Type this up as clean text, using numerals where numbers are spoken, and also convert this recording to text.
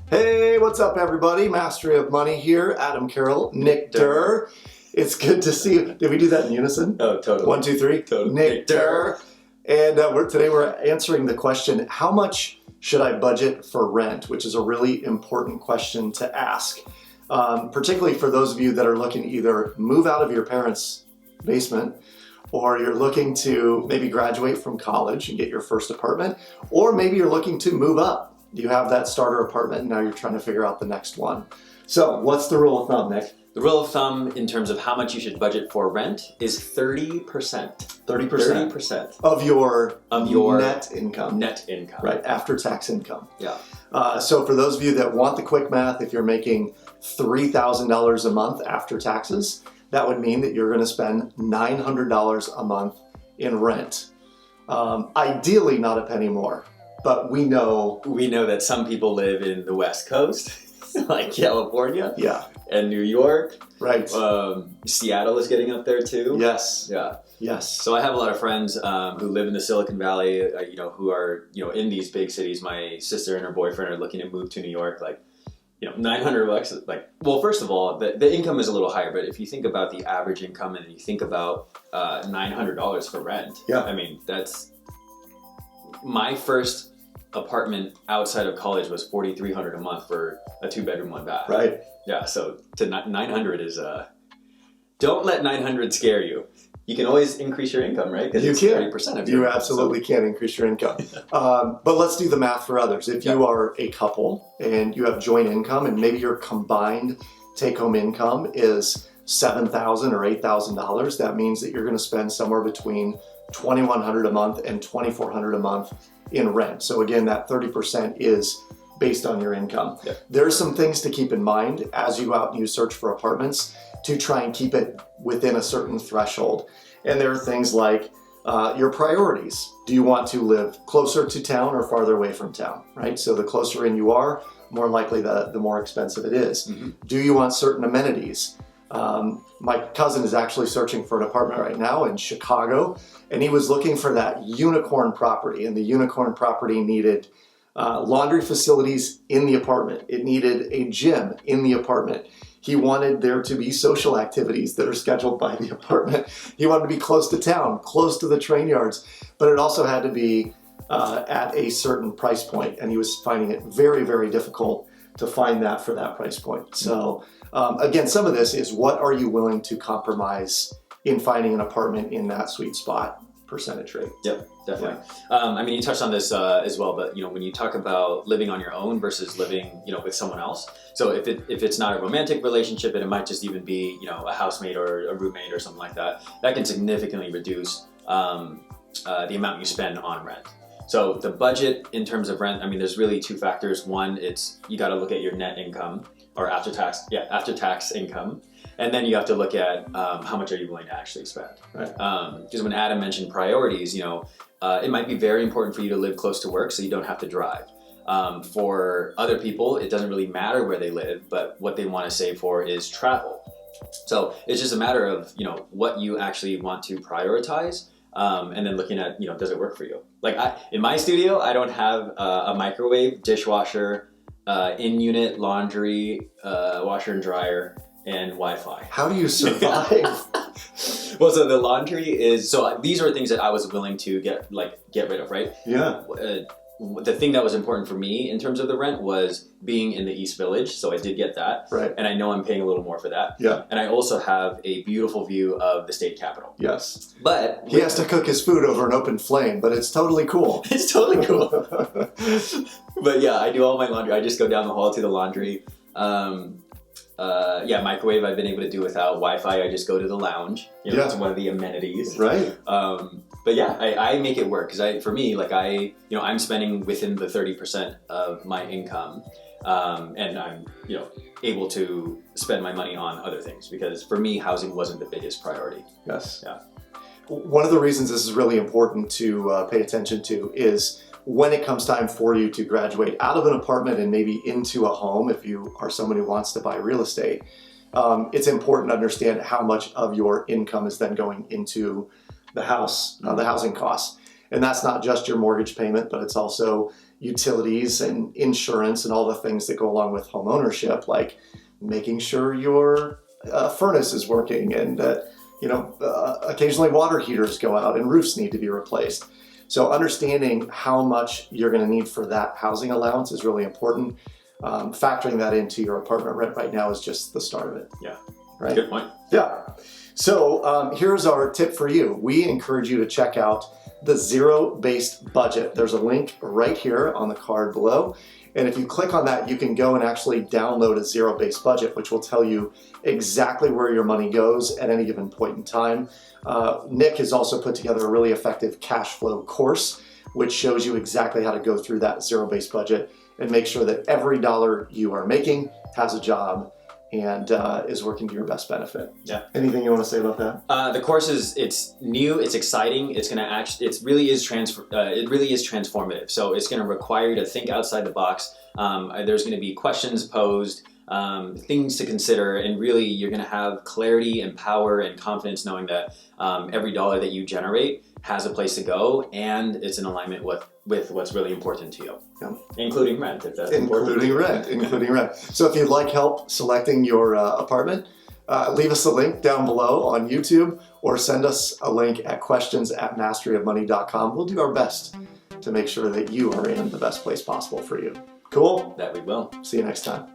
Hey, what's up everybody? Mastery of Money here. Adam Carroll, Nick Durr. It's good to see you. Did we do that in unison? Oh, totally. 1, 2, 3. Totally. Nick Durr. And today we're answering the question, how much should I budget for rent? Which is a really important question to ask. Particularly for those of you that are looking to either move out of your parents' basement, or you're looking to maybe graduate from college and get your first apartment, or maybe you're looking to move up. You have that starter apartment and now you're trying to figure out the next one. So what's the rule of thumb, Nick? The rule of thumb in terms of how much you should budget for rent is 30%. 30%? 30% Of your net income. Net income. Right, after tax income. Yeah. So for those of you that want the quick math, if you're making $3,000 a month after taxes, that would mean that you're going to spend $900 a month in rent. Ideally not a penny more. But we know that some people live in the West Coast, like California, yeah, and New York. Right. Seattle is getting up there too. Yes. Yeah. Yes. So I have a lot of friends who live in the Silicon Valley, who are in these big cities. My sister and her boyfriend are looking to move to New York. Like, $900. Like, well, first of all, the income is a little higher, but if you think about the average income and you think about $900 for rent, yeah, I mean that's my first apartment outside of college was $4,300 a month for a 2-bedroom, 1 bath. Right. Yeah. So to 900 is don't let 900 scare you. You can always increase your income, right? Because it's 30% of your You income, absolutely can increase your income. But let's do the math for others. If you are a couple and you have joint income and maybe your combined take-home income is $7,000 or $8,000, that means that you're going to spend somewhere between $2,100 a month and $2,400 a month in rent. So again, that 30% is based on your income. Yep. There's some things to keep in mind as you go out and you search for apartments to try and keep it within a certain threshold. And there are things like your priorities. Do you want to live closer to town or farther away from town, right? So the closer in you are, more likely the more expensive it is. Mm-hmm. Do you want certain amenities? My cousin is actually searching for an apartment right now in Chicago, and he was looking for that unicorn property, and the unicorn property needed laundry facilities in the apartment. It needed a gym in the apartment. He wanted there to be social activities that are scheduled by the apartment. He wanted to be close to town, close to the train yards, but it also had to be at a certain price point, and he was finding it very, very difficult to find that for that price point. So again, some of this is what are you willing to compromise in finding an apartment in that sweet spot percentage rate. Yep, definitely. Yeah. You touched on this as well, but when you talk about living on your own versus living with someone else, so if it's not a romantic relationship and it might just even be a housemate or a roommate or something like that, that can significantly reduce the amount you spend on rent. So the budget in terms of rent, there's really 2 factors. One, it's you got to look at your net income or after tax income. And then you have to look at how much are you willing to actually spend. Right. Because when Adam mentioned priorities, it might be very important for you to live close to work so you don't have to drive. For other people, it doesn't really matter where they live, but what they want to save for is travel. So it's just a matter of, what you actually want to prioritize. And then looking at, does it work for you? Like in my studio, I don't have a microwave, dishwasher, in-unit laundry, washer and dryer, and Wi-Fi. How do you survive? Well, so the laundry is, these are things that I was willing to get rid of, right? Yeah. The thing that was important for me in terms of the rent was being in the East Village, so I did get that. Right. And I know I'm paying a little more for that. Yeah. And I also have a beautiful view of the state capitol. Yes. But he has to cook his food over an open flame, but it's totally cool. It's totally cool. But yeah, I do all my laundry. I just go down the hall to the laundry. Microwave I've been able to do without. Wi-Fi, I just go to the lounge. It's one of the amenities. Right. But yeah, I make it work because for me, I'm spending within the 30% of my income, and I'm able to spend my money on other things because for me, housing wasn't the biggest priority. Yes. Yeah. One of the reasons this is really important to pay attention to is when it comes time for you to graduate out of an apartment and maybe into a home, if you are someone who wants to buy real estate, it's important to understand how much of your income is then going into the house, the housing costs. And that's not just your mortgage payment, but it's also utilities and insurance and all the things that go along with home ownership, like making sure your furnace is working and that, occasionally water heaters go out and roofs need to be replaced. So understanding how much you're going to need for that housing allowance is really important. Factoring that into your apartment rent right now is just the start of it. Yeah. Right? Good point. Yeah. So here's our tip for you. We encourage you to check out the zero-based budget. There's a link right here on the card below. And if you click on that, you can go and actually download a zero-based budget, which will tell you exactly where your money goes at any given point in time. Nick has also put together a really effective cash flow course, which shows you exactly how to go through that zero-based budget and make sure that every dollar you are making has a job and is working to your best benefit. Yeah. Anything you want to say about that? The course it's new, it's exciting. It's going to it really is transformative. So it's going to require you to think outside the box. There's going to be questions posed, things to consider, and really you're going to have clarity and power and confidence knowing that every dollar that you generate has a place to go and it's in alignment with what's really important to you. Yeah. Including rent, if that's including rent. So if you'd like help selecting your apartment, leave us a link down below on YouTube or send us a link at questions@masteryofmoney.com. We'll do our best to make sure that you are in the best place possible for you. Cool? That we will. See you next time.